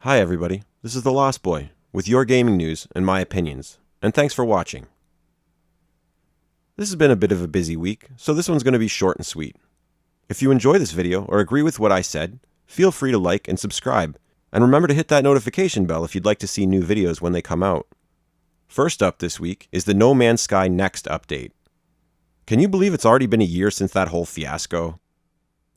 Hi everybody, this is the Lost Boy, with your gaming news and my opinions, and thanks for watching. This has been a bit of a busy week, so this one's going to be short and sweet. If you enjoy this video or agree with what I said, feel free to like and subscribe, and remember to hit that notification bell if you'd like to see new videos when they come out. First up this week is the No Man's Sky Next update. Can you believe it's already been a year since that whole fiasco?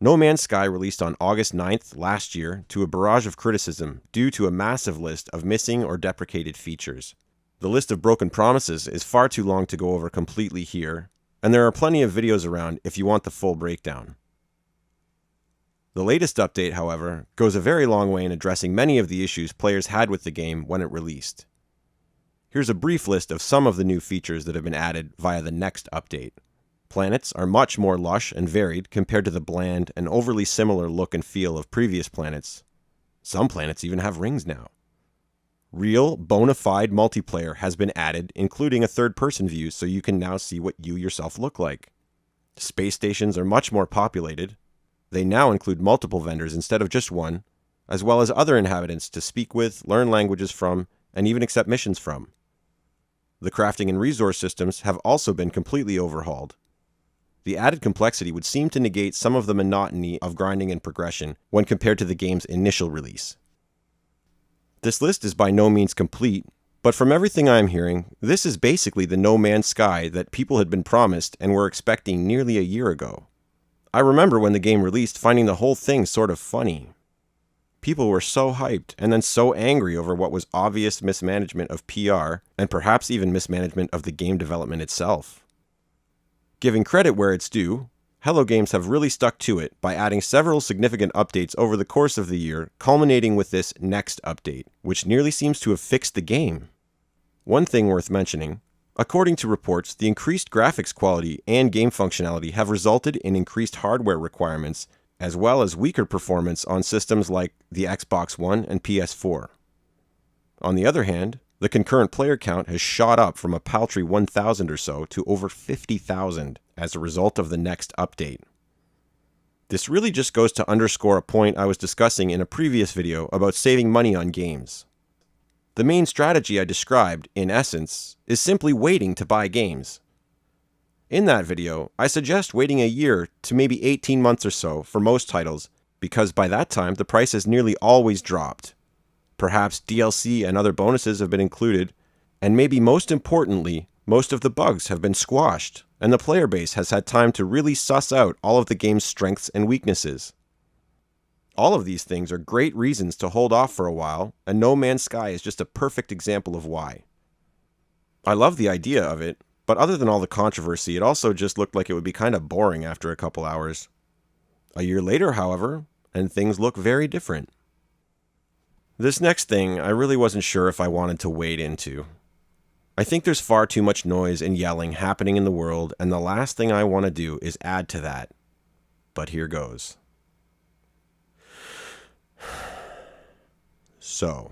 No Man's Sky released on August 9th last year to a barrage of criticism due to a massive list of missing or deprecated features. The list of broken promises is far too long to go over completely here, and there are plenty of videos around if you want the full breakdown. The latest update, however, goes a very long way in addressing many of the issues players had with the game when it released. Here's a brief list of some of the new features that have been added via the next update. Planets are much more lush and varied compared to the bland and overly similar look and feel of previous planets. Some planets even have rings now. Real, bona fide multiplayer has been added, including a third-person view so you can now see what you yourself look like. Space stations are much more populated. They now include multiple vendors instead of just one, as well as other inhabitants to speak with, learn languages from, and even accept missions from. The crafting and resource systems have also been completely overhauled. The added complexity would seem to negate some of the monotony of grinding and progression when compared to the game's initial release. This list is by no means complete, but from everything I am hearing, this is basically the No Man's Sky that people had been promised and were expecting nearly a year ago. I remember when the game released finding the whole thing sort of funny. People were so hyped and then so angry over what was obvious mismanagement of PR and perhaps even mismanagement of the game development itself. Giving credit where it's due, Hello Games have really stuck to it by adding several significant updates over the course of the year, culminating with this next update, which nearly seems to have fixed the game. One thing worth mentioning, according to reports, the increased graphics quality and game functionality have resulted in increased hardware requirements, as well as weaker performance on systems like the Xbox One and PS4. On the other hand, the concurrent player count has shot up from a paltry 1,000 or so to over 50,000 as a result of the next update. This really just goes to underscore a point I was discussing in a previous video about saving money on games. The main strategy I described, in essence, is simply waiting to buy games. In that video, I suggest waiting a year to maybe 18 months or so for most titles, because by that time the price has nearly always dropped. Perhaps DLC and other bonuses have been included, and maybe most importantly, most of the bugs have been squashed, and the player base has had time to really suss out all of the game's strengths and weaknesses. All of these things are great reasons to hold off for a while, and No Man's Sky is just a perfect example of why. I love the idea of it, but other than all the controversy, it also just looked like it would be kind of boring after a couple hours. A year later, however, and things look very different. This next thing, I really wasn't sure if I wanted to wade into. I think there's far too much noise and yelling happening in the world, and the last thing I want to do is add to that. But here goes. So,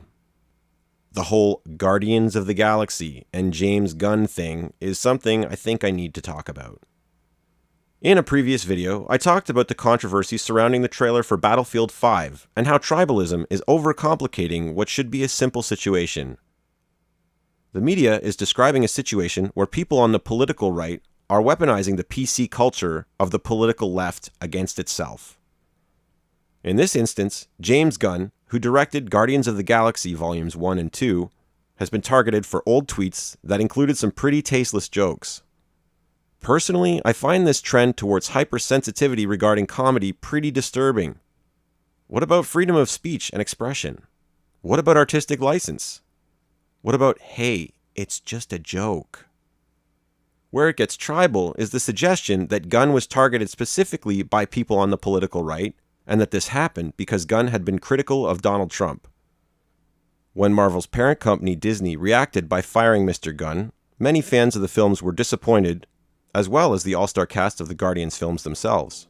the whole Guardians of the Galaxy and James Gunn thing is something I think I need to talk about. In a previous video, I talked about the controversy surrounding the trailer for Battlefield 5 and how tribalism is overcomplicating what should be a simple situation. The media is describing a situation where people on the political right are weaponizing the PC culture of the political left against itself. In this instance, James Gunn, who directed Guardians of the Galaxy Volumes 1 and 2, has been targeted for old tweets that included some pretty tasteless jokes. Personally, I find this trend towards hypersensitivity regarding comedy pretty disturbing. What about freedom of speech and expression? What about artistic license? What about, hey, it's just a joke? Where it gets tribal is the suggestion that Gunn was targeted specifically by people on the political right, and that this happened because Gunn had been critical of Donald Trump. When Marvel's parent company Disney reacted by firing Mr. Gunn, many fans of the films were disappointed, as well as the all-star cast of the Guardians films themselves.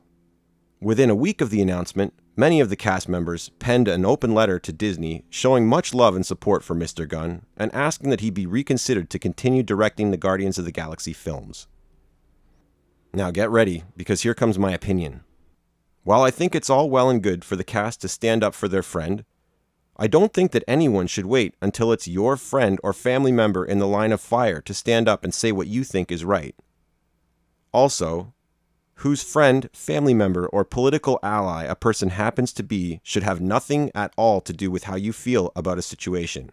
Within a week of the announcement, many of the cast members penned an open letter to Disney showing much love and support for Mr. Gunn and asking that he be reconsidered to continue directing the Guardians of the Galaxy films. Now get ready, because here comes my opinion. While I think it's all well and good for the cast to stand up for their friend, I don't think that anyone should wait until it's your friend or family member in the line of fire to stand up and say what you think is right. Also, whose friend, family member, or political ally a person happens to be should have nothing at all to do with how you feel about a situation.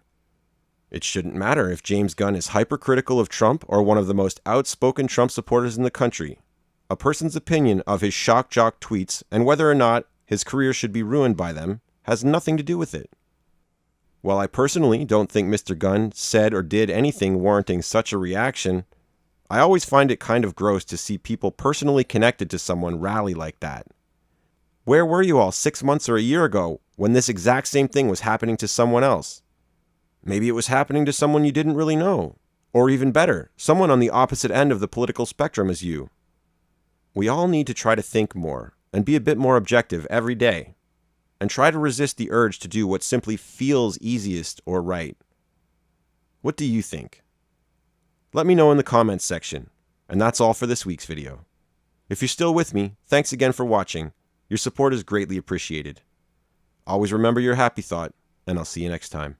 It shouldn't matter if James Gunn is hypercritical of Trump or one of the most outspoken Trump supporters in the country. A person's opinion of his shock jock tweets and whether or not his career should be ruined by them has nothing to do with it. While I personally don't think Mr. Gunn said or did anything warranting such a reaction, I always find it kind of gross to see people personally connected to someone rally like that. Where were you all 6 months or a year ago when this exact same thing was happening to someone else? Maybe it was happening to someone you didn't really know. Or even better, someone on the opposite end of the political spectrum as you. We all need to try to think more and be a bit more objective every day, and try to resist the urge to do what simply feels easiest or right. What do you think? Let me know in the comments section. And that's all for this week's video. If you're still with me, thanks again for watching. Your support is greatly appreciated. Always remember your happy thought, and I'll see you next time.